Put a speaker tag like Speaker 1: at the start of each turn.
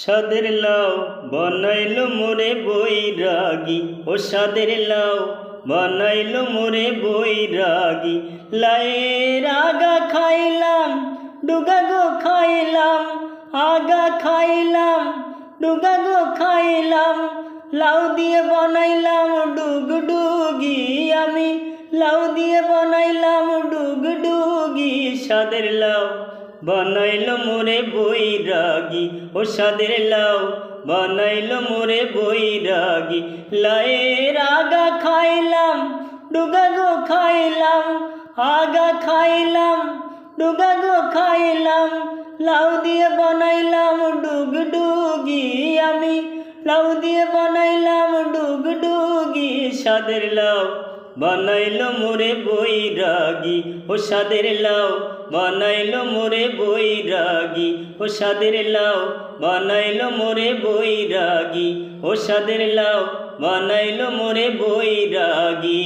Speaker 1: সাদের লাউ বানাইলো মোরে বৈরাগী, ও সাদের লাউ বানাইলো মোরে বৈরাগী। লায়ের আগা খাইলাম, ডুগা গো খাইলাম, আগা খাইলাম, ডুগা গো খাইলাম। লাউ দিয়ে বানাইলাম ডুগডুগি, আমি লাউ দিয়ে বানাইলাম ডুগডুগি। সাদের লাউ বানাইলো মোরে বৈরাগী, ও সাদের লাউ বানাইলো মোরে বৈরাগী। লায়ের আগা খাইলাম, ডুগা গো খাইলাম, আগা খাইলাম, ডুগা গো খাইলাম। লাউ দিয়ে বানাইলাম ডুগডুগি, আমি লাউ দিয়ে বানাইলাম ডুগডুগি। সাদের লাউ বানাইলো মোরে বৈরাগী, ও সাদের লাউ বানাইলো মোরে বৈরাগী, ও সাদের লাউ বানাইলো মোরে বৈরাগী, ও সাদের লাউ বানাইলো মোরে বৈরাগী।